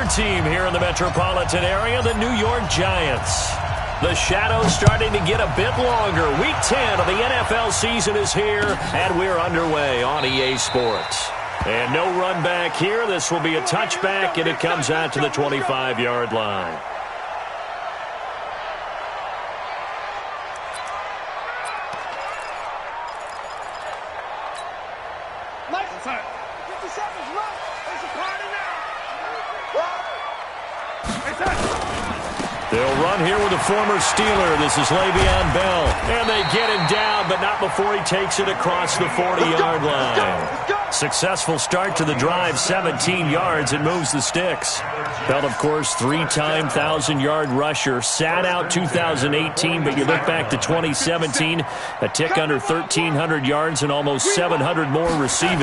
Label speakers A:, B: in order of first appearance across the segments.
A: team here in the metropolitan area, the New York Giants. The shadow's starting to get a bit longer. Week 10 of the NFL season is here, and we're underway on EA Sports. And no run back here. This will be a touchback, and it comes out to the 25-yard line. They'll run here with a former Steeler. This is Le'Veon Bell. And they get him down, but not before he takes it across the 40-yard line. Successful start to the drive, 17 yards, and moves the sticks. Bell, of course, three-time 1,000-yard rusher. Sat out 2018, but you look back to 2017, a tick under 1,300 yards and almost 700 more receiving.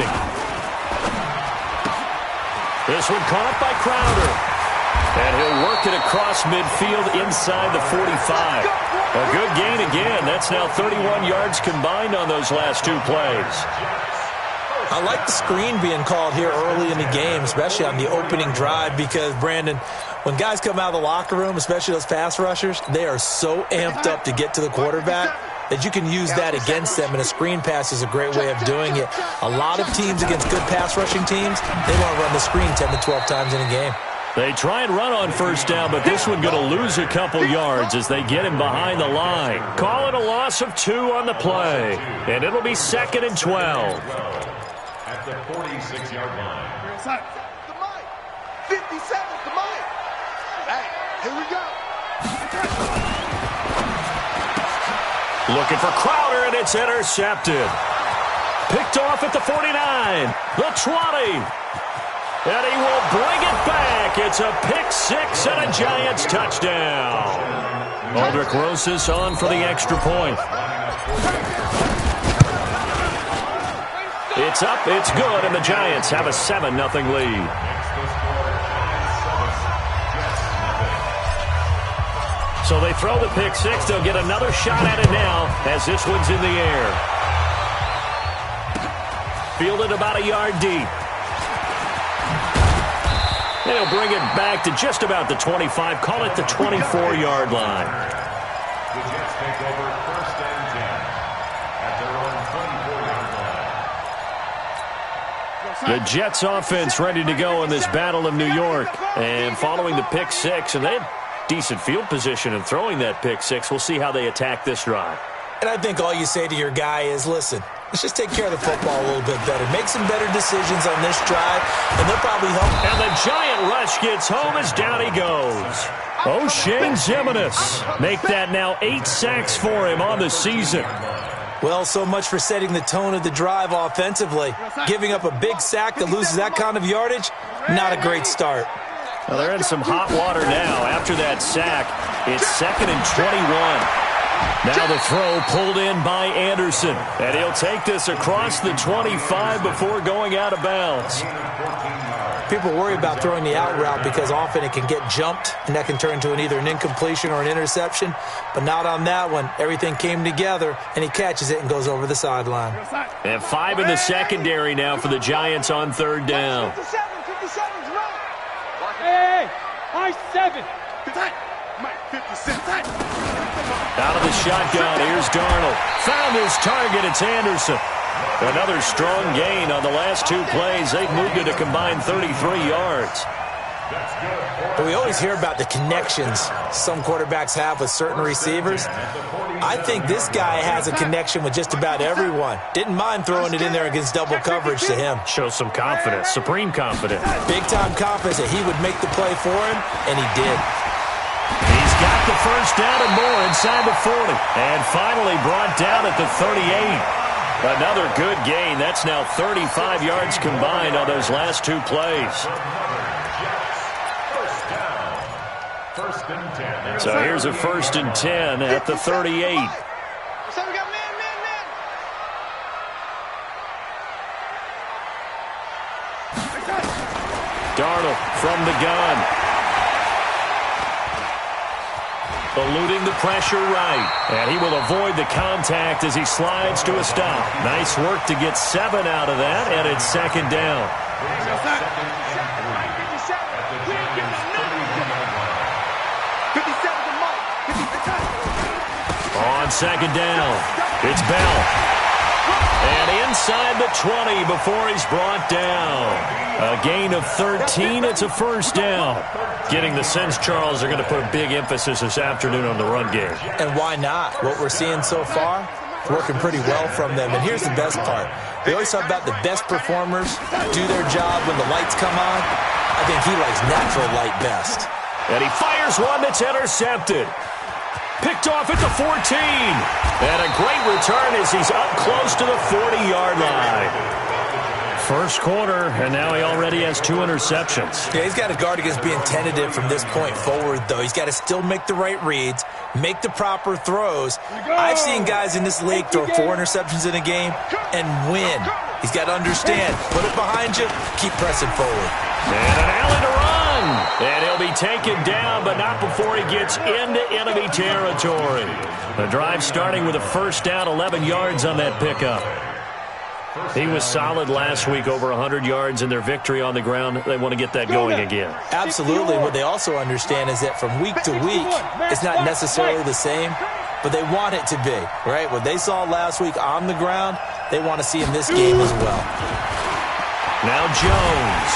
A: This one caught by Crowder. And he'll work it across midfield inside the 45. A good gain again. That's now 31 yards combined on those last two plays.
B: I like the screen being called here early in the game, especially on the opening drive, because, Brandon, when guys come out of the locker room, especially those pass rushers, they are so amped up to get to the quarterback that you can use that against them, and a screen pass is a great way of doing it. A lot of teams against good pass rushing teams, they want to run the screen 10 to 12 times in a game.
A: They try and run on first down, but this one going to lose a couple yards as they get him behind the line. Call it a loss of 2 on the play, and it'll be 2nd and 12.
C: At the 46-yard line.
D: 57, the mic. Hey, here we go.
A: Looking for Crowder, and it's intercepted. Picked off at the 49, the 20. And he will bring it back. It's a pick six and a Giants touchdown. Aldrich Rosas on for the extra point. It's up, it's good, and the Giants have a 7-0 lead. So they throw the pick six. They'll get another shot at it now as this one's in the air. Fielded about a yard deep. They'll bring it back to just about the 25. Call it the 24-yard line.
C: The Jets take over 1st and 10 at their own 24-yard line.
A: The Jets offense ready to go in this battle of New York. And following the pick six, and they had decent field position in throwing that pick six. We'll see how they attack this drive.
B: And I think all you say to your guy is, listen, let's just take care of the football a little bit better. Make some better decisions on this drive, and they'll probably help.
A: And the Giant rush gets home as down he goes. O'Shane Ximines make that now 8 sacks for him on the season.
B: Well, so much for setting the tone of the drive offensively. Giving up a big sack that loses that kind of yardage, not a great start.
A: Well, they're in some hot water now. After that sack, it's 2nd and 21. Now the throw pulled in by Anderson. And he'll take this across the 25 before going out of bounds.
B: People worry about throwing the out route because often it can get jumped, and that can turn into either an incompletion or an interception. But not on that one. Everything came together, and he catches it and goes over the sideline.
A: And 5 in the secondary now for the Giants on 3rd down.
D: 57's right.
E: Hey, high 7.
D: Mike, 57.
A: Out of the shotgun, here's Darnold. Found his target, it's Anderson. Another strong gain on the last 2 plays. They've moved it a combined 33 yards.
B: But we always hear about the connections some quarterbacks have with certain receivers. I think this guy has a connection with just about everyone. Didn't mind throwing it in there against double coverage to him.
A: Shows some confidence, supreme confidence.
B: Big-time confidence that he would make the play for him, and he did.
A: He's got the first down and more inside the 40. And finally brought down at the 38. Another good gain. That's now 35 yards combined on those last 2 plays.
C: First and 10.
A: So here's a 1st and 10 at the 38.
D: So we got man.
A: Darnold from the gun. Eluding the pressure right. And he will avoid the contact as he slides to a stop. Nice work to get 7 out of that, and it's 2nd down. on second down. It's Bell. And inside the 20 before he's brought down. A gain of 13. It's a first down. Getting the sense, Charles, are going to put a big emphasis this afternoon on the run game.
B: And why not? What we're seeing so far, it's working pretty well from them. And here's the best part. We always talk about the best performers do their job when the lights come on. I think he likes natural light best.
A: And he fires one that's intercepted. Picked off at the 14. And a great return as he's up close to the 40-yard line. First quarter, and now he already has 2 interceptions.
B: Yeah, he's got to guard against being tentative from this point forward, though. He's got to still make the right reads, make the proper throws. I've seen guys in this league throw 4 interceptions in a game and win. He's got to understand, put it behind you, keep pressing forward.
A: And an alley to run. And he'll be taken down, but not before he gets into enemy territory. The drive starting with a first down, 11 yards on that pickup. He was solid last week, over 100 yards in their victory on the ground. They want to get that going again.
B: Absolutely. What they also understand is that from week to week, it's not necessarily the same, but they want it to be, right? What they saw last week on the ground, they want to see in this game as well.
A: Now Jones.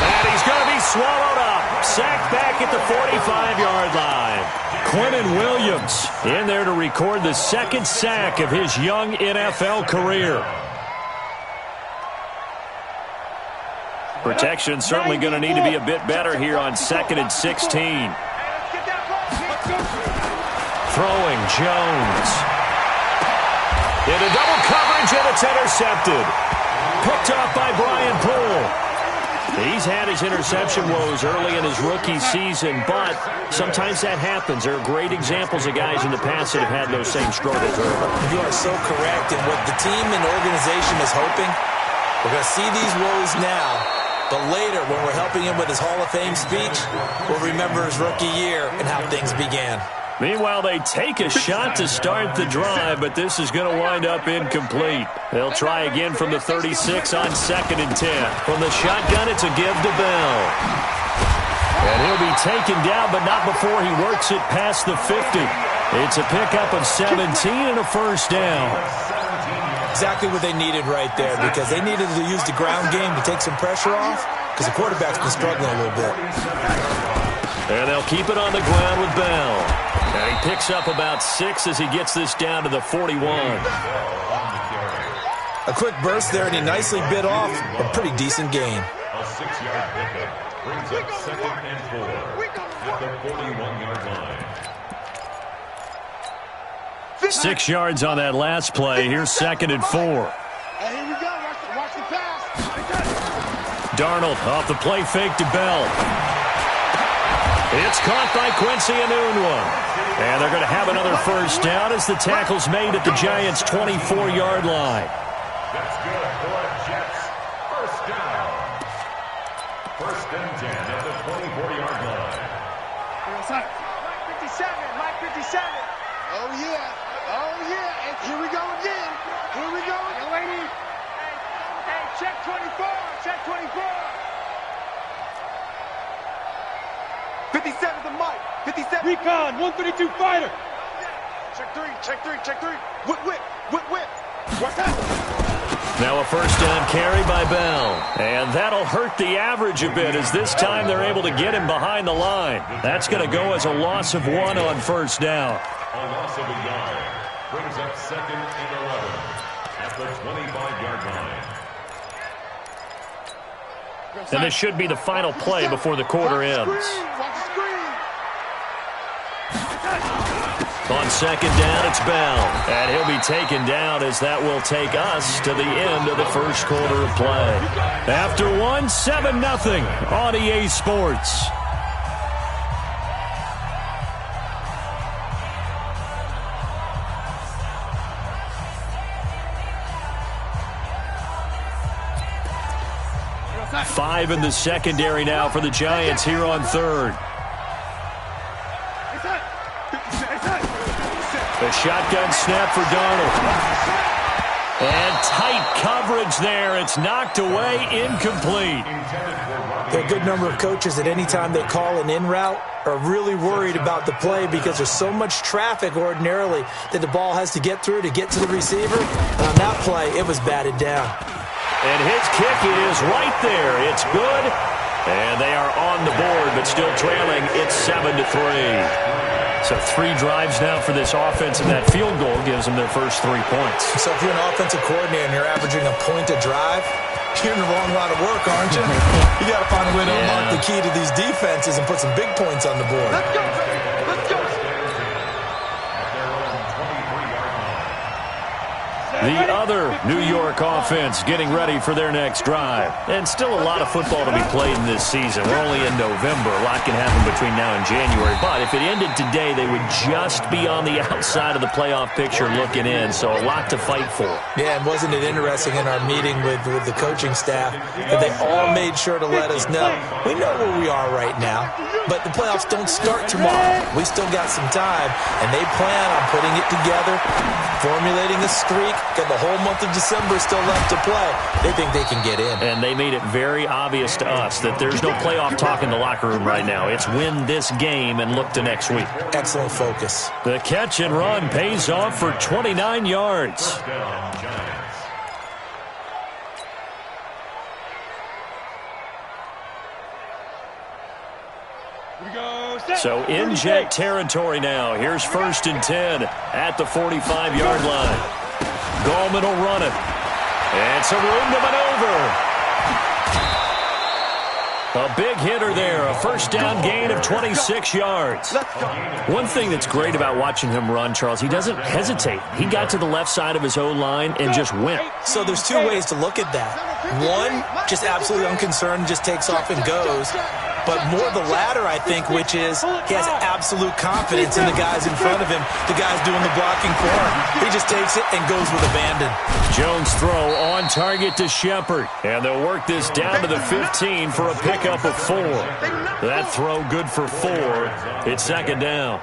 A: And he's going to be swallowed up. Sacked back at the 45-yard line. Quentin Williams in there to record the second sack of his young NFL career. Protection certainly going to need to be a bit better here on 2nd and 16. Throwing Jones. Into double coverage, and it's intercepted. Picked off by Brian Poole. He's had his interception woes early in his rookie season, but sometimes that happens. There are great examples of guys in the past that have had those same struggles early.
B: You are so correct, and what the team and organization is hoping, we're going to see these woes now, but later when we're helping him with his Hall of Fame speech, we'll remember his rookie year and how things began.
A: Meanwhile, they take a shot to start the drive, but this is going to wind up incomplete. They'll try again from the 36 on 2nd and 10. From the shotgun, it's a give to Bell. And he'll be taken down, but not before he works it past the 50. It's a pickup of 17 and a first down.
B: Exactly what they needed right there, because they needed to use the ground game to take some pressure off, because the quarterback's been struggling a little bit.
A: And they'll keep it on the ground with Bell. And he picks up about 6 as he gets this down to the 41.
B: A quick burst there, and he nicely bit off a pretty decent gain.
C: A 6-yard pickup brings up 2nd and 4 at the 41-yard line.
A: 6 yards on that last play. Here's 2nd and 4.
D: Hey, here we go. Watch the pass.
A: Darnold off the play fake to Bell. It's caught by Quincy Enunwa. And they're going to have another first down as the tackle's made at the Giants' 24-yard line.
C: That's good for Jets. First down. 1st and 10 at the 24-yard line.
E: Mike 57, Mike 57.
D: Oh, yeah. Oh, yeah. And here we go again. Here we go.
E: Hey, lady. Hey, check 24. Check 24. 57 to Mike. 57. Recon, 132 fighter.
D: Check 3. Check 3. Check 3. Whip. What's that?
A: Now a first down carry by Bell. And that'll hurt the average a bit as this time they're able to get him behind the line. That's going to go as a loss of 1 on first down.
C: A loss of a yard brings up 2nd and 11 at the 25-yard line.
A: And this should be the final play before the quarter ends.
D: Watch the screen.
A: On 2nd down, it's Bell. And he'll be taken down as that will take us to the end of the first quarter of play. After 1, 7-0 on EA Sports. Five in the secondary now for the Giants here on 3rd. The shotgun snap for Darnold. And tight coverage there. It's knocked away, incomplete.
B: There are a good number of coaches that any time they call an in route, are really worried about the play because there's so much traffic ordinarily that the ball has to get through to get to the receiver. And on that play, it was batted down.
A: And his kick is right there. It's good. And they are on the board, but still trailing. It's 7-3. So 3 drives now for this offense, and that field goal gives them their first 3 points.
B: So if you're an offensive coordinator and you're averaging a point a drive, you're in the wrong line of work, aren't you? You got to find a way to unlock the key to these defenses and put some big points on the board.
E: Let's go. Let's go.
A: The other New York offense getting ready for their next drive. And still a lot of football to be played in this season. We're only in November. A lot can happen between now and January. But if it ended today, they would just be on the outside of the playoff picture looking in. So a lot to fight for.
B: Yeah, and wasn't it interesting in our meeting with the coaching staff that they all made sure to let us know. We know where we are right now, but the playoffs don't start tomorrow. We still got some time, and they plan on putting it together, formulating a streak. Got the whole month of December still left to play. They think they can get in.
A: And they made it very obvious to us that there's no playoff talk in the locker room right now. It's win this game and look to next week.
B: Excellent focus.
A: The catch and run pays off for 29 yards. So in Jet territory now. Here's 1st and 10 at the 45-yard line. Gallman will run it. And some room to maneuver. A big hitter there. A first down gain of 26 yards. One thing that's great about watching him run, Charles, he doesn't hesitate. He got to the left side of his O-line and just went.
B: So there's 2 ways to look at that. One, just absolutely unconcerned, just takes off and goes. But more the latter, I think, which is he has absolute confidence in the guys in front of him, the guys doing the blocking for him. He just takes it and goes with abandon.
A: Jones' throw on target to Shepard. And they'll work this down to the 15 for a pickup of 4. That throw good for 4. It's 2nd down.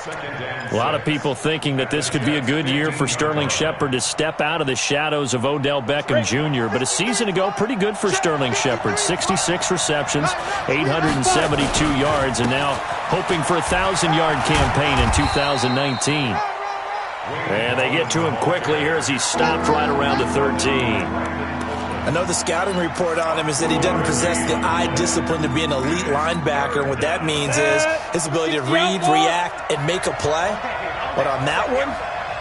A: A lot of people thinking that this could be a good year for Sterling Shepard to step out of the shadows of Odell Beckham Jr. But a season ago, pretty good for Sterling Shepard. 66 receptions, 872 yards, and now hoping for a 1,000-yard campaign in 2019. And they get to him quickly here as he stopped right around the 13.
B: I know the scouting report on him is that he doesn't possess the eye discipline to be an elite linebacker. And what that means is his ability to read, react, and make a play. But on that one,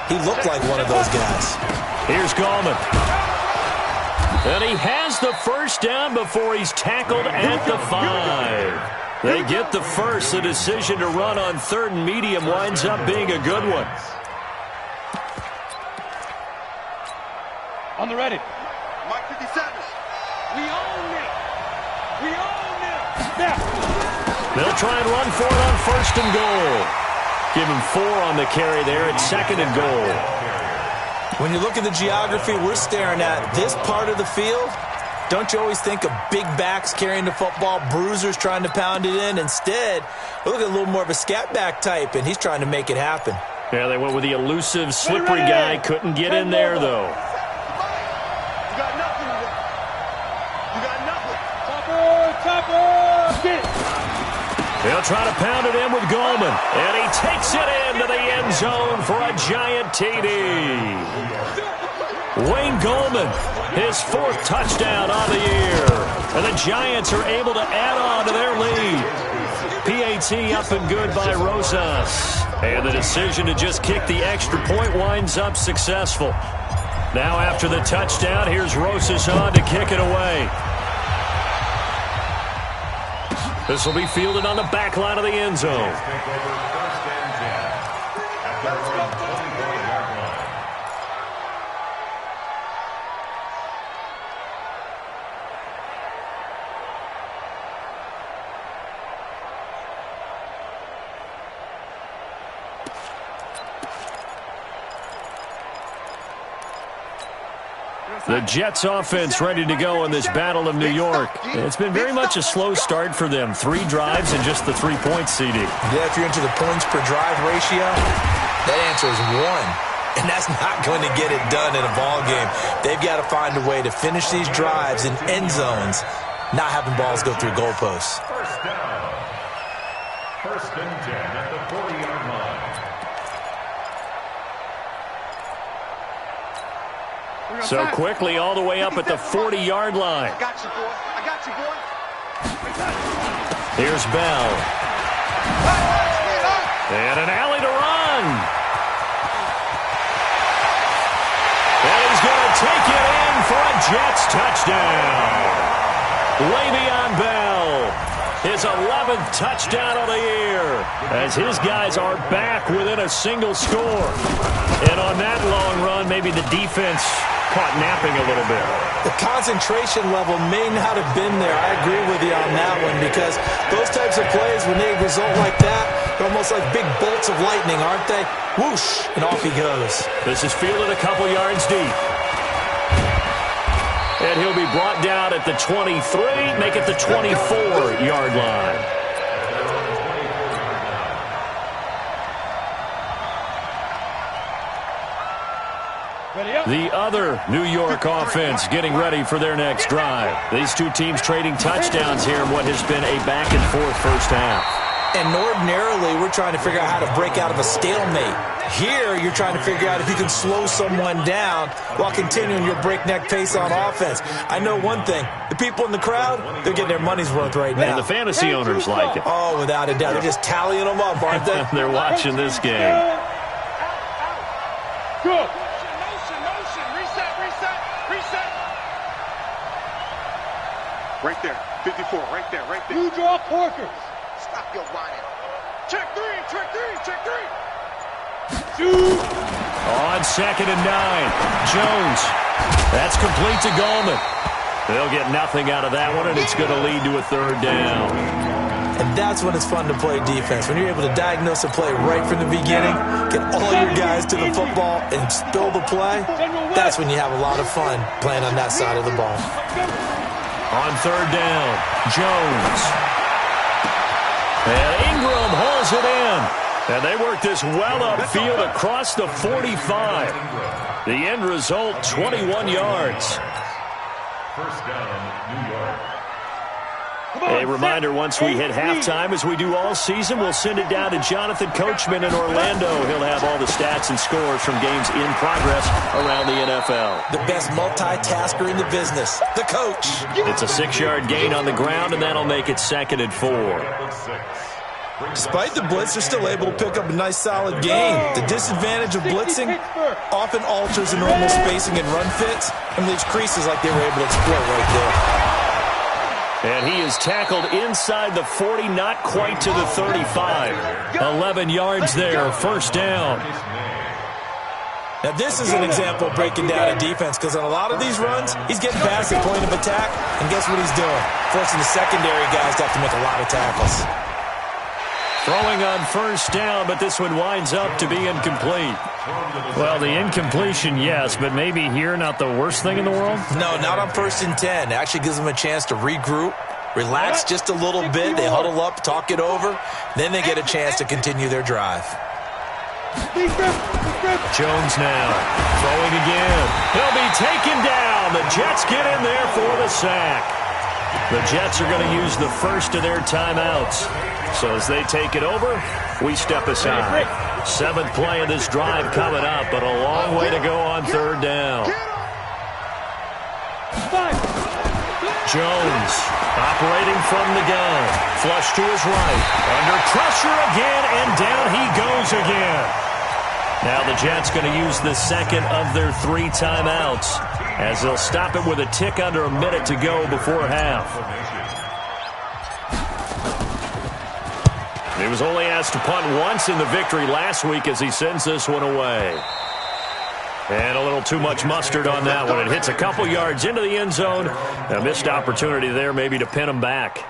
B: he looked like one of those guys.
A: Here's Gallman. And he has the first down before he's tackled at the 5. They get the first. The decision to run on 3rd and medium winds up being a good one.
E: On the ready. Mike 57. We own it. We own it. Now.
A: They'll try and run for it on 1st and goal. Give him 4 on the carry there at 2nd and goal.
B: When you look at the geography we're staring at, this part of the field, don't you always think of big backs carrying the football, bruisers trying to pound it in? Instead, we look at a little more of a scat back type, and he's trying to make it happen.
A: Yeah, they went with the elusive, slippery guy. Couldn't get in there, though. They'll try to pound it in with Gallman. And he takes it into the end zone for a giant TD. Wayne Gallman, his 4th touchdown on the year. And the Giants are able to add on to their lead. PAT up and good by Rosas. And the decision to just kick the extra point winds up successful. Now after the touchdown, here's Rosas on to kick it away. This will be fielded on the back line of the end zone. The Jets offense ready to go in this Battle of New York. It's been very much a slow start for them. 3 drives and just the 3 points, CD.
B: Yeah, if you're into the points per drive ratio, that answer is 1. And that's not going to get it done in a ball game. They've got to find a way to finish these drives in end zones, not having balls go through goalposts.
C: First and 10 at the 40-yard line.
A: So quickly all the way up at the 40-yard line.
D: I got you, boy. I got you, boy.
A: Here's Bell. And an alley to run. And he's going to take it in for a Jets touchdown. Le'Veon Bell, his 11th touchdown of the year, as his guys are back within a single score. And on that long run, maybe the defense caught napping a little bit.
B: The concentration level may not have been there. I agree with you on that one, because those types of plays, when they result like that, they're almost like big bolts of lightning, aren't they? Whoosh, and off he goes.
A: This is fielded a couple yards deep. And he'll be brought down at the 23, make it the 24-yard line. The other New York offense getting ready for their next drive. These two teams trading touchdowns here in what has been a back-and-forth first half.
B: And ordinarily, we're trying to figure out how to break out of a stalemate. Here, you're trying to figure out if you can slow someone down while continuing your breakneck pace on offense. I know one thing. The people in the crowd, they're getting their money's worth right now.
A: And the fantasy owners like it.
B: Oh, without a doubt. They're just tallying them up, aren't they?
A: They're watching this game.
D: Good. Right there, 54, right there, right there.
E: You draw Porker.
D: Stop your whining. Check three.
E: Shoot.
A: On 2nd and 9, Jones. That's complete to Goldman. They'll get nothing out of that one, and it's going to lead to a 3rd down.
B: And that's when it's fun to play defense. When you're able to diagnose a play right from the beginning, get all your guys to the football, and spill the play, that's when you have a lot of fun playing on that side of the ball.
A: On 3rd down, Jones. And Ingram hauls it in. And they work this well upfield across the 45. The end result, 21 yards.
C: First down, New York.
A: A reminder, once we hit halftime, as we do all season, we'll send it down to Jonathan Coachman in Orlando. He'll have all the stats and scores from games in progress around the NFL.
B: The best multitasker in the business, the coach.
A: It's a 6-yard gain on the ground, and that'll make it 2nd and 4.
B: Despite the blitz, they're still able to pick up a nice, solid gain. The disadvantage of blitzing often alters the normal spacing and run fits and leaves creases like they were able to exploit right there.
A: And he is tackled inside the 40, not quite to the 35. 11 yards there, 1st down.
B: Now, this is an example of breaking down a defense, because on a lot of these runs, he's getting past the point of attack, and guess what he's doing? Forcing the secondary guys to have to make a lot of tackles.
A: Throwing on 1st down, but this one winds up to be incomplete. Well, the incompletion, yes, but maybe here not the worst thing in the world?
B: No, not on 1st and 10. It actually gives them a chance to regroup, relax just a little bit. They huddle up, talk it over. Then they get a chance to continue their drive.
A: Jones now throwing again. He'll be taken down. The Jets get in there for the sack. The Jets are going to use the first of their timeouts. So as they take it over, we step aside. 7th play of this drive coming up, but a long way to go on 3rd down. Jones operating from the gun. Flush to his right. Under pressure again, and down he goes again. Now the Jets going to use the 2nd of their 3 timeouts, as they'll stop it with a tick under a minute to go before half. He was only asked to punt once in the victory last week as he sends this one away. And a little too much mustard on that one. It hits a couple yards into the end zone. A missed opportunity there maybe to pin him back.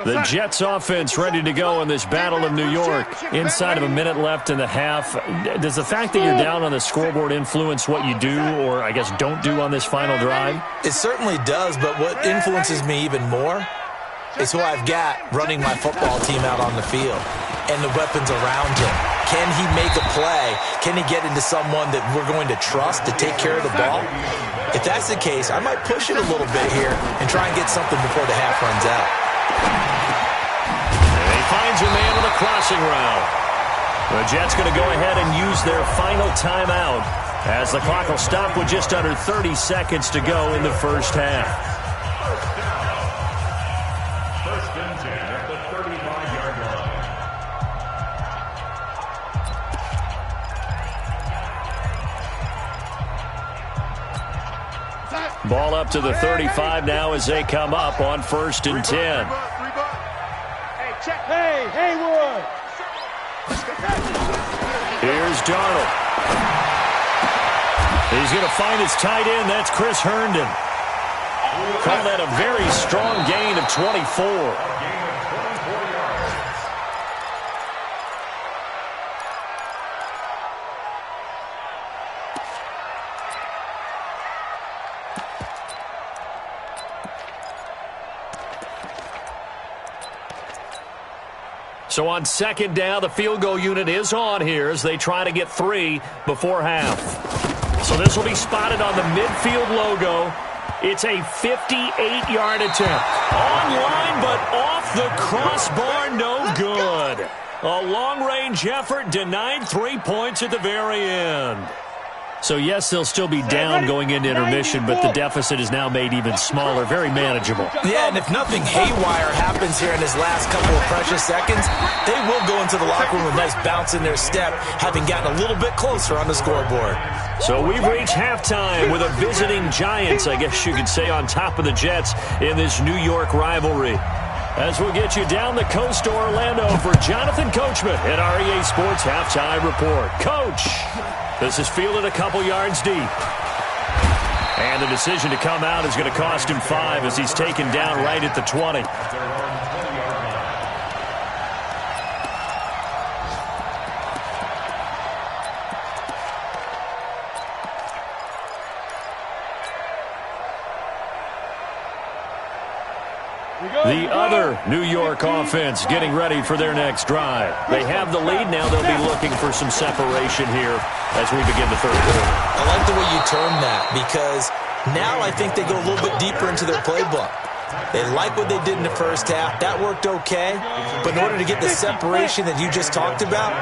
A: The Jets offense ready to go in this battle of New York. Inside of a minute left in the half. Does the fact that you're down on the scoreboard influence what you do, or I guess don't do on this final drive?
B: It certainly does, but what influences me even more is who I've got running my football team out on the field and the weapons around him. Can he make a play? Can he get into someone that we're going to trust to take care of the ball? If that's the case, I might push it a little bit here and try and get something before the half runs out.
A: crossing route. The Jets going to go ahead and use their final timeout as the clock will stop with just under 30 seconds to go in the first half.
C: First and 10 at the 35-yard line.
A: Ball up to the 35 now as they come up on first and 10.
D: Hey, check. Hey, Haywood.
A: Here's Darnold. He's going to find his tight end. That's Chris Herndon. Call that a very strong gain of 24. So on second down, the field goal unit is on here as they try to get 3 before half. So this will be spotted on the midfield logo. It's a 58-yard attempt. Online, but off the crossbar, no good. A long-range effort denied 3 points at the very end. So, yes, they'll still be down going into intermission, but the deficit is now made even smaller, very manageable.
B: Yeah, and if nothing haywire happens here in his last couple of precious seconds, they will go into the locker room with a nice bounce in their step, having gotten a little bit closer on the scoreboard.
A: So we've reached halftime with a visiting Giants, I guess you could say, on top of the Jets in this New York rivalry. As we'll get you down the coast to Orlando for Jonathan Coachman at REA Sports Halftime Report. Coach, this is fielded a couple yards deep. And the decision to come out is going to cost him 5 as he's taken down right at the 20. The other New York offense getting ready for their next drive. They have the lead now. They'll be looking for some separation here as we begin the third quarter.
B: I like the way you term that because now I think they go a little bit deeper into their playbook. They like what they did in the first half. That worked okay. But in order to get the separation that you just talked about,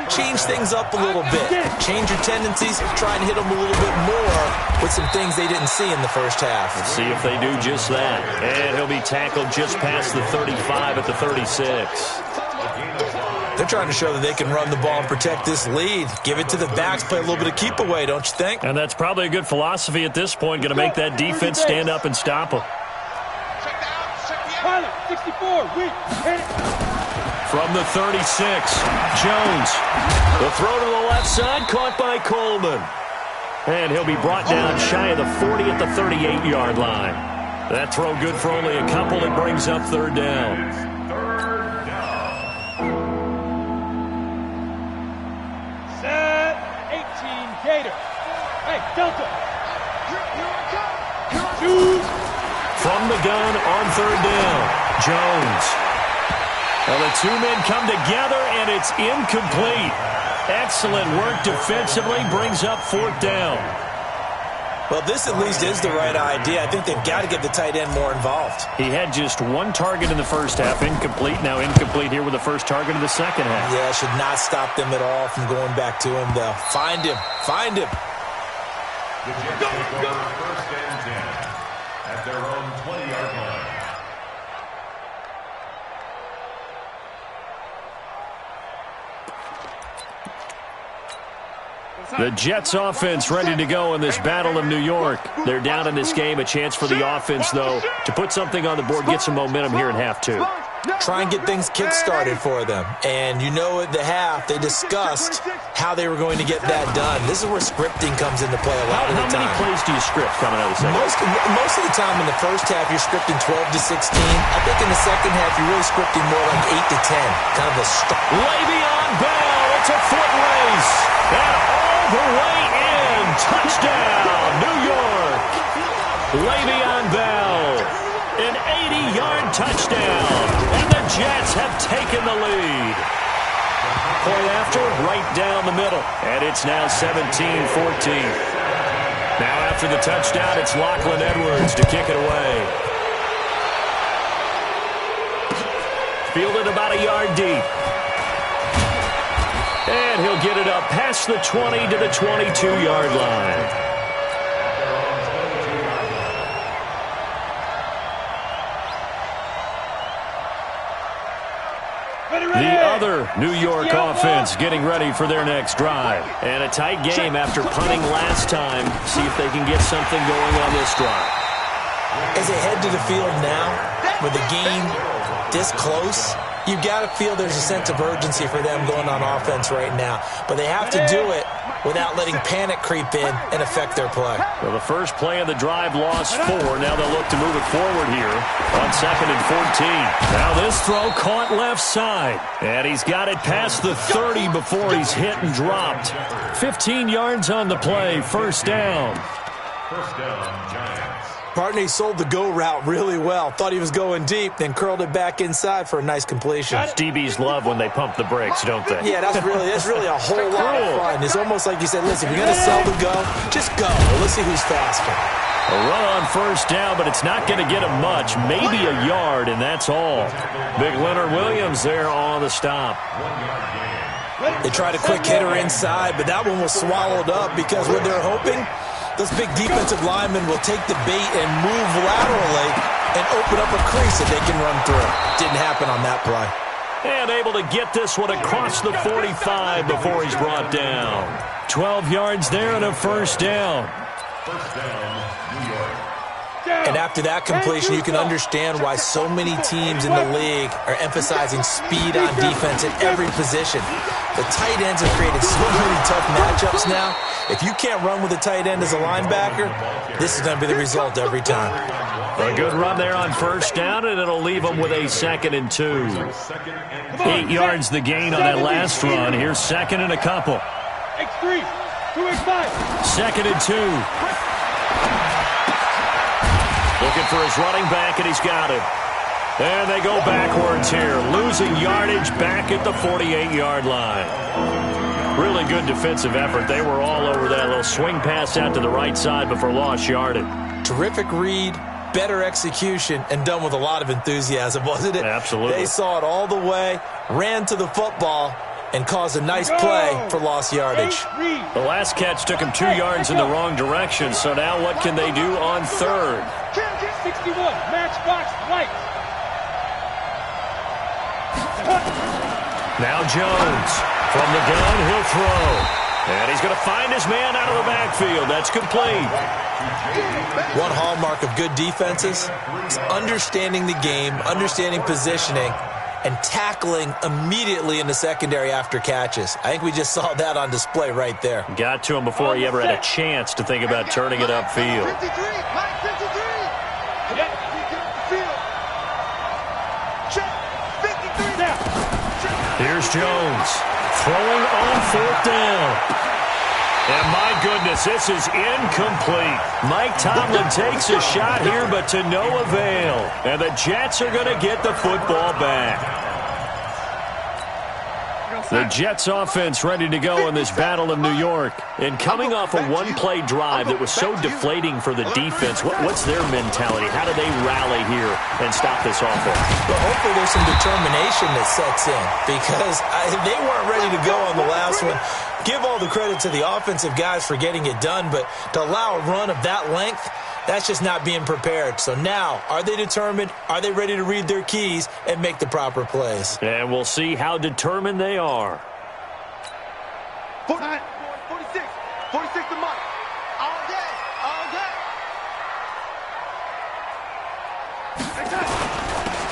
B: change things up a little bit. Change your tendencies. Try and hit them a little bit more with some things they didn't see in the first half.
A: Let's see if they do just that. And he'll be tackled just past the 35 at the 36.
B: They're trying to show that they can run the ball and protect this lead. Give it to the backs, play a little bit of keep away, don't you think?
A: And that's probably a good philosophy at this point. Going to make that defense stand up and stop them.
D: 64,
A: from the 36, Jones. The throw to the left side, caught by Coleman. And he'll be brought down shy of the 40 at the 38-yard line. That throw good for only a couple. It brings up third down.
D: Set 18 Gator. Hey, Delta. Shoot.
A: From the gun on third down, Jones. Well, the two men come together, and it's incomplete. Excellent work defensively, brings up fourth down.
B: Well, this at least is the right idea. I think they've got to get the tight end more involved.
A: He had just one target in the first half, incomplete. Now incomplete here with the first target of the second half.
B: Yeah, should not stop them at all from going back to him, though. Find him. Find him.
C: The Jets take over first and 10 at their own 20-yard line.
A: The Jets offense ready to go in this battle of New York. They're down in this game. A chance for the offense, though, to put something on the board, get some momentum here in half two.
B: Try and get things kick-started for them. And you know at the half, they discussed how they were going to get that done. This is where scripting comes into play a lot of the time.
A: How many plays do you script coming out of the second?
B: Most of the time in the first half, you're scripting 12 to 16. I think in the second half, you're really scripting more like 8 to 10. Kind of a start.
A: Le'Veon Bell, it's a foot race. And all the way in. Touchdown, New York. Le'Veon Bell, an 80-yard touchdown. And the Jets have taken the lead. Point after, right down the middle. And it's now 17-14. Now after the touchdown, it's Lachlan Edwards to kick it away. Fielded about a yard deep. And he'll get it up past the 20 to the 22-yard line. The other New York offense getting ready for their next drive. And a tight game after punting last time. See if they can get something going on this drive.
B: As they head to the field now, with the game this close, you've got to feel there's a sense of urgency for them going on offense right now. But they have to do it without letting panic creep in and affect their play.
A: Well, the first play of the drive lost 4. Now they'll look to move it forward here on 2nd and 14. Now this throw caught left side. And he's got it past the 30 before he's hit and dropped. 15 yards on the play. First down.
C: First down, Giants.
B: Partney sold the go route really well. Thought he was going deep, then curled it back inside for a nice completion.
A: DBs love when they pump the brakes, don't they?
B: Yeah, that's really a whole lot of fun. It's almost like you said, listen, if you're going to sell the go, just go. Let's see who's faster.
A: A run on first down, but it's not going to get him much. Maybe a yard, and that's all. Big Leonard Williams there on the stop.
B: They tried a quick hitter inside, but that one was swallowed up because what they're hoping, those big defensive linemen will take the bait and move laterally and open up a crease that they can run through. Didn't happen on that play.
A: And able to get this one across the 45 before he's brought down. 12 yards there and a first down.
C: First down, New York.
B: And after that completion, you can understand why so many teams in the league are emphasizing speed on defense at every position. The tight ends have created so many tough matchups now. If you can't run with a tight end as a linebacker, this is going to be the result every time.
A: A good run there on first down, and it'll leave them with a 2nd and 2. 8 yards the gain on that last run. Here's 2nd and a couple.
D: X3, 2X5.
A: 2nd and 2. Looking for his running back, and he's got it. And they go backwards here, losing yardage back at the 48-yard line. Really good defensive effort. They were all over that little swing pass out to the right side before lost yardage.
B: Terrific read, better execution, and done with a lot of enthusiasm, wasn't it?
A: Absolutely.
B: They saw it all the way, ran to the football, and caused a nice play for lost yardage.
A: The last catch took him 2 yards in the wrong direction, so now what can they do on third?
D: 61, matchbox white.
A: Now Jones. From the gun, he'll throw. And he's going to find his man out of the backfield. That's complete.
B: One hallmark of good defenses is understanding the game, understanding positioning, and tackling immediately in the secondary after catches. I think we just saw that on display right there.
A: Got to him before he ever had a chance to think about turning it upfield.
E: 53, Mike 53.
A: Here's Jones throwing on fourth down. And my goodness, this is incomplete. Mike Tomlin takes a shot here, but to no avail. And the Jets are going to get the football back. The Jets offense ready to go in this Battle of New York. And coming off a one-play drive that was so deflating for the defense, what's their mentality? How do they rally here and stop this offense?
B: Well, hopefully there's some determination that sets in because they weren't ready to go on the last one. Give all the credit to the offensive guys for getting it done, but to allow a run of that length, that's just not being prepared. So now, are they determined? Are they ready to read their keys and make the proper plays?
A: And we'll see how determined they are.
E: 49, 46, 46 to Mike. All day, all day.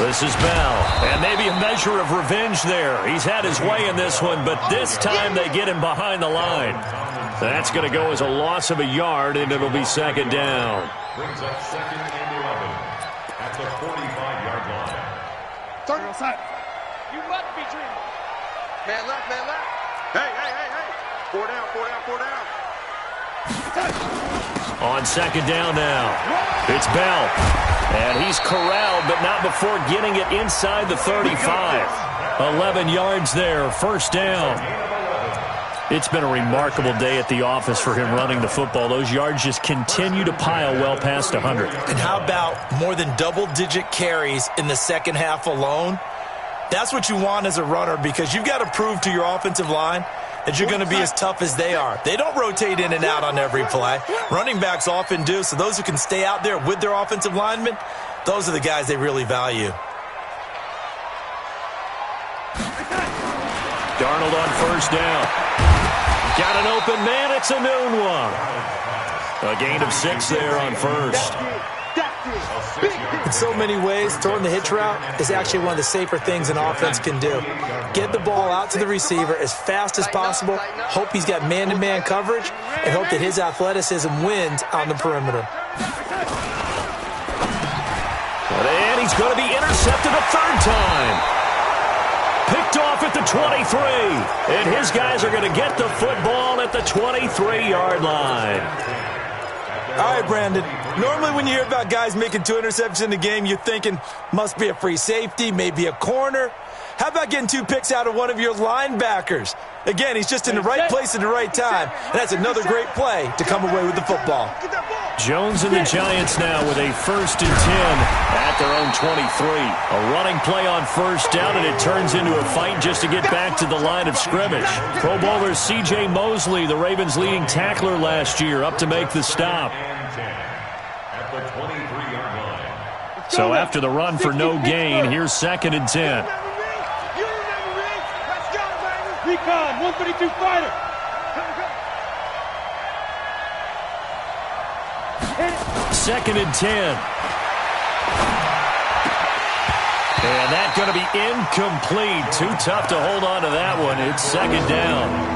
A: This is Bell, and maybe a measure of revenge there. He's had his way in this one, but this time they get him behind the line. That's going to go as a loss of a yard, and it'll be second down.
C: Brings up 2nd and 11 at the 45-yard line.
D: Turn outside. You must be dreaming.
E: Man left, man left. Hey, hey, hey, hey. 4 down, 4 down, 4 down.
A: On second down now, it's Bell. And he's corralled, but not before getting it inside the 35. 11 yards there, first down. It's been a remarkable day at the office for him running the football. Those yards just continue to pile well past 100.
B: And how about more than double-digit carries in the second half alone? That's what you want as a runner because you've got to prove to your offensive line that you're going to be as tough as they are. They don't rotate in and out on every play. Running backs often do, so those who can stay out there with their offensive linemen, those are the guys they really value.
A: Darnold on first down. Got an open man. It's a noon one. A gain of 6 there on first.
B: In so many ways, throwing the hitch route is actually one of the safer things an offense can do. Get the ball out to the receiver as fast as possible, hope he's got man-to-man coverage, and hope that his athleticism wins on the perimeter.
A: And he's going to be intercepted a third time. Picked off at the 23. And his guys are going to get the football at the 23-yard line.
B: All right, Brandon. Normally when you hear about guys making 2 interceptions in the game, you're thinking must be a free safety, maybe a corner. How about getting 2 picks out of one of your linebackers? Again, he's just in the right place at the right time, and that's another great play to come away with the football.
A: Jones and the Giants now with a 1st and 10 at their own 23. A running play on first down, and it turns into a fight just to get back to the line of scrimmage. Pro Bowler C.J. Mosley, the Ravens' leading tackler last year, up to make the stop. So after the run for no gain, here's 2nd and 10.
D: Recon, 132 fighter.
A: 2nd and 10. And that's going to be incomplete. Too tough to hold on to that one. It's 2nd down.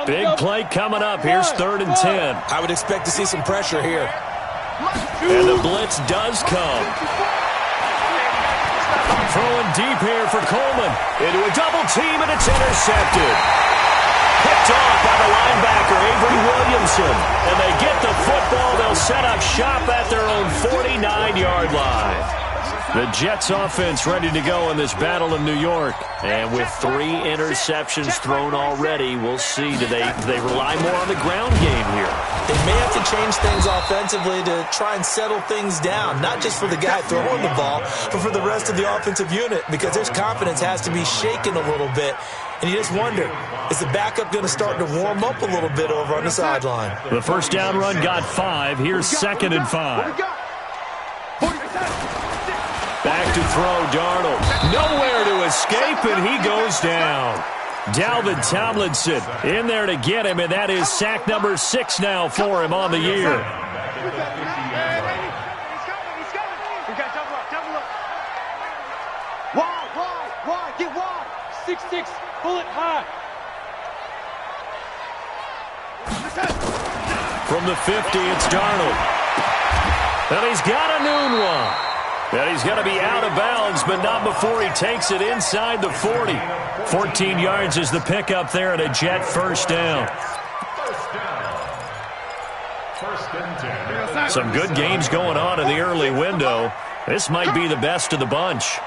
A: Big play coming up. Here's 3rd and 10.
B: I would expect to see some pressure here.
A: And the blitz does come. Throwing deep here for Coleman. Into a double team, and it's intercepted. Picked off by the linebacker, Avery Williamson. And they get the football. They'll set up shop at their own 49-yard line. The Jets offense ready to go in this battle in New York. And with 3 interceptions thrown already, we'll see. Do they rely more on the ground game here?
B: They may have to change things offensively to try and settle things down, not just for the guy throwing the ball, but for the rest of the offensive unit, because their confidence has to be shaken a little bit. And you just wonder, is the backup going to start to warm up a little bit over on the sideline?
A: The first down run got 5. Here's 2nd and 5. Back to throw, Darnold. Nowhere to escape, and he goes down. Dalvin Tomlinson in there to get him, and that is sack number 6 now for him on the year.
D: Wide, get wide. 6'6", bullet high.
A: From the 50, it's Darnold. And he's got a noon one. And he's going to be out of bounds, but not before he takes it inside the 40. 14 yards is the pickup there, and a Jet first down. Some good games going on in the early window. This might be the best of the bunch.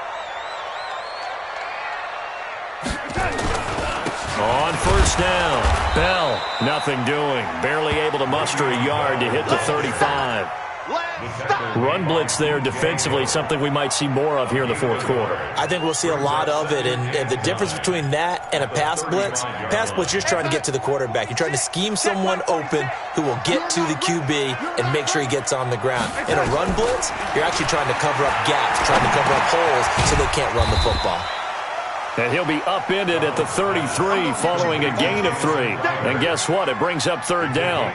A: On first down, Bell, nothing doing. Barely able to muster a yard to hit the 35. Run blitz there defensively, something we might see more of here in the 4th quarter.
B: I think we'll see a lot of it, and the difference between that and a pass blitz, you're just trying to get to the quarterback. You're trying to scheme someone open who will get to the QB and make sure he gets on the ground. In a run blitz, you're actually trying to cover up gaps, trying to cover up holes so they can't run the football.
A: And he'll be upended at the 33 following a gain of 3. And guess what? It brings up 3rd down.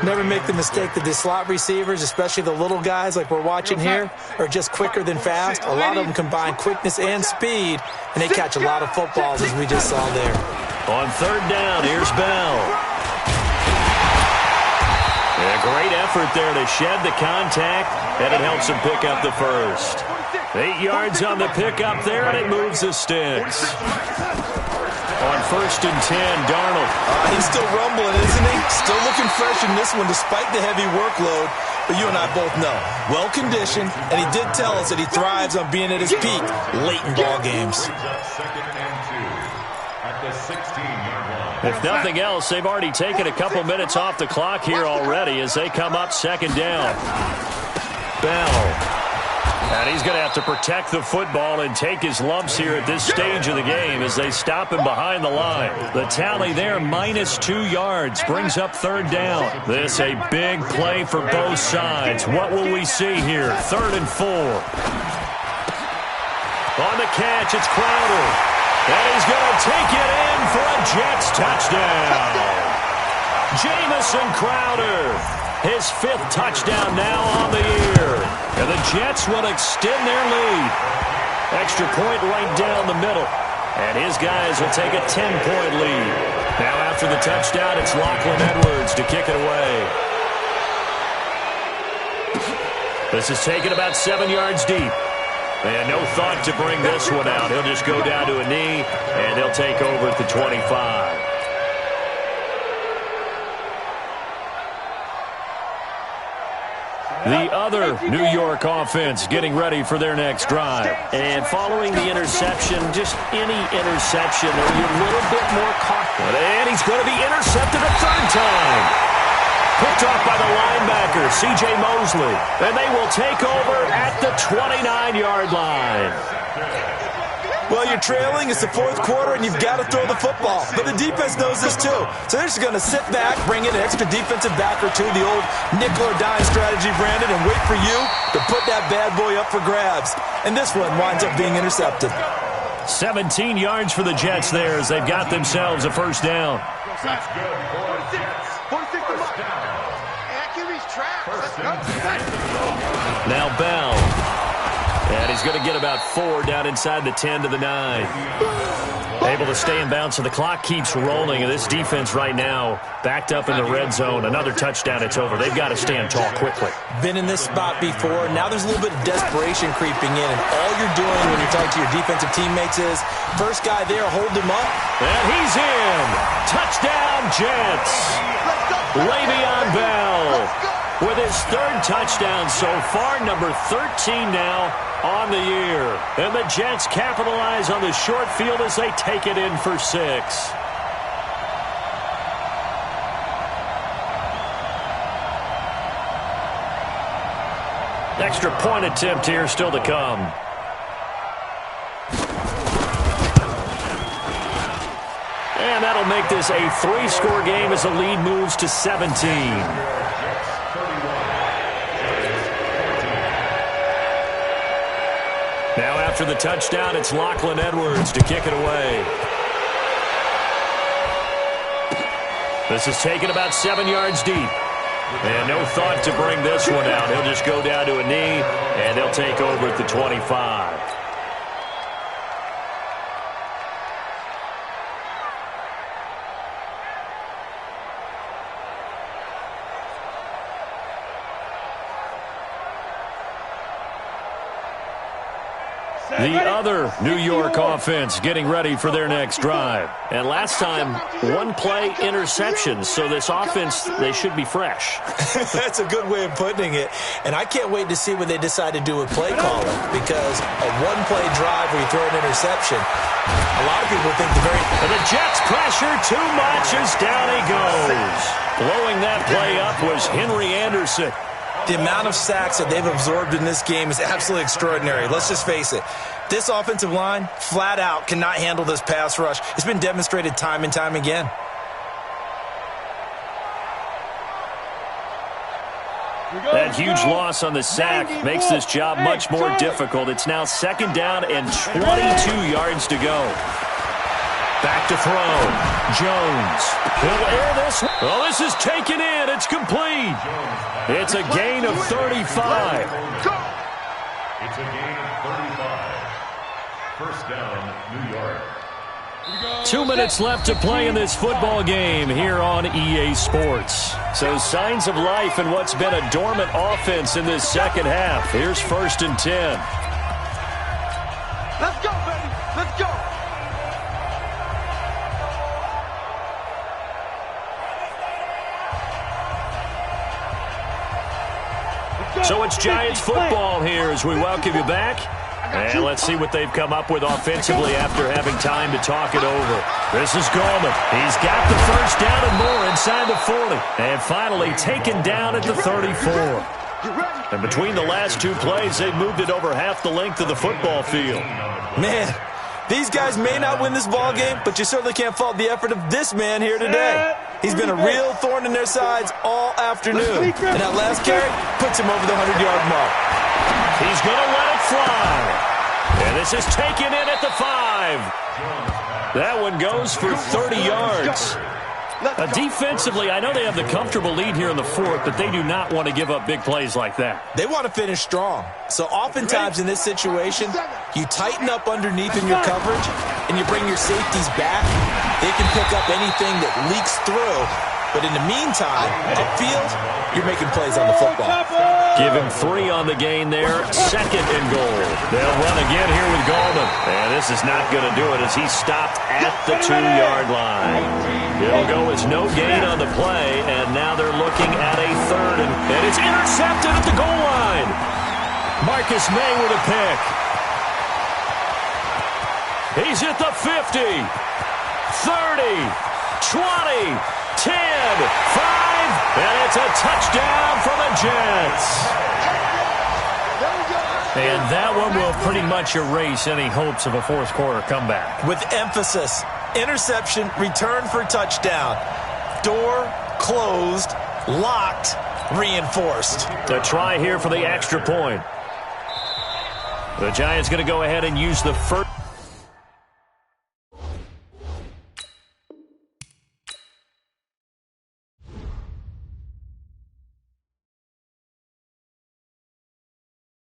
B: Never make the mistake that the slot receivers, especially the little guys like we're watching here, are just quicker than fast. A lot of them combine quickness and speed, and they catch a lot of footballs, as we just saw there.
A: On 3rd down, here's Bell. A great effort there to shed the contact, and it helps him pick up the first. 8 yards on the pickup there, and it moves the sticks. On 1st and 10, Darnold.
B: He's still rumbling, isn't he? Still looking fresh in this one despite the heavy workload. But you and I both know, well-conditioned, and he did tell us that he thrives on being at his peak late in ball games.
C: at the 16-yard line.
A: If nothing else, they've already taken a couple minutes off the clock here already as they come up second down. Bell. And he's going to have to protect the football and take his lumps here at this stage of the game as they stop him behind the line. The tally there, -2 yards, brings up third down. This a big play for both sides. What will we see here? 3rd and 4. On the catch, it's Crowder. And he's going to take it in for a Jets touchdown. Jamison Crowder. His 5th touchdown now on the year. And the Jets will extend their lead. Extra point right down the middle. And his guys will take a 10-point lead. Now after the touchdown, it's Lachlan Edwards to kick it away. This is taken about 7 yards deep. And no thought to bring this one out. He'll just go down to a knee, and they'll take over at the 25. The other New York offense getting ready for their next drive. And following the interception, just any interception, they'll be a little bit more cautious. And he's going to be intercepted a 3rd time. Picked off by the linebacker, C.J. Mosley. And they will take over at the 29-yard line.
B: Well, you're trailing. It's the 4th quarter, and you've got to throw the football. But the defense knows this, too. So they're just going to sit back, bring in an extra defensive back or two, the old nickel or dime strategy, Brandon, and wait for you to put that bad boy up for grabs. And this one winds up being intercepted.
A: 17 yards for the Jets there as they've got themselves a first down.
C: That's good for the Jets. First down.
A: Now Bell. And he's going to get about 4 down inside the 10 to the 9. Able to stay in bounds, so the clock keeps rolling. And this defense right now backed up in the red zone. Another touchdown, it's over. They've got to stand tall quickly.
B: Been in this spot before. Now there's a little bit of desperation creeping in. And all you're doing when you're talking to your defensive teammates is, first guy there, hold him up.
A: And he's in. Touchdown, Jets. Le'Veon Bell with his 3rd touchdown so far, number 13 now on the year. And the Jets capitalize on the short field as they take it in for 6. Extra point attempt here still to come. And that'll make this a 3-score game as the lead moves to 17. Now after the touchdown, it's Lachlan Edwards to kick it away. This is taken about 7 yards deep. And no thought to bring this one out. He'll just go down to a knee, and they'll take over at the 25. The other New York offense getting ready for their next drive. And last time, 1-play interception. So this offense, they should be fresh.
B: That's a good way of putting it. And I can't wait to see what they decide to do with play calling. Because a 1-play drive where you throw an interception, a lot of people think
A: And the Jets pressure too much as down he goes. Blowing that play up was Henry Anderson.
B: The amount of sacks that they've absorbed in this game is absolutely extraordinary. Let's just face it. This offensive line, flat out, cannot handle this pass rush. It's been demonstrated time and time again.
A: That huge loss on the sack makes this job much more difficult. It's now 2nd down and 22 yards to go. Back to throw. Jones. He'll air this. Oh, this is taken in. It's complete. It's a gain of 35.
C: It's a gain of 35. First down, New York.
A: 2 minutes left to play in this football game here on EA Sports. So signs of life in what's been a dormant offense in this second half. Here's 1st and 10.
E: Let's go, baby. Let's go.
A: So it's Giants football here as we welcome you back. And let's see what they've come up with offensively after having time to talk it over. This is Gallman. He's got the first down and more inside the 40. And finally taken down at the 34. And between the last two plays, they've moved it over half the length of the football field.
B: Man, these guys may not win this ball game, but you certainly can't fault the effort of this man here today. He's been a real thorn in their sides all afternoon. And that last carry puts him over the 100-yard mark.
A: He's going to let it fly. And this is taken in at the 5. That one goes for 30 yards. Defensively, I know they have the comfortable lead here in the 4th, but they do not want to give up big plays like that.
B: They want to finish strong. So oftentimes in this situation, you tighten up underneath in your coverage, and you bring your safeties back. They can pick up anything that leaks through. But in the meantime, upfield, you're making plays on the football.
A: Give him 3 on the gain there. 2nd and goal. They'll run again here with Gallman. And this is not going to do it as he's stopped at the 2-yard line. It'll go as no gain on the play, and now they're looking at a 3rd. And it's intercepted at the goal line. Marcus May with a pick. He's at the 50, 30, 20, 10, 5, and it's a touchdown for the Jets. And that one will pretty much erase any hopes of a fourth quarter comeback.
B: With emphasis, interception, return for touchdown. Door closed, locked, reinforced.
A: A try here for the extra point. The Giants going to go ahead and use the first.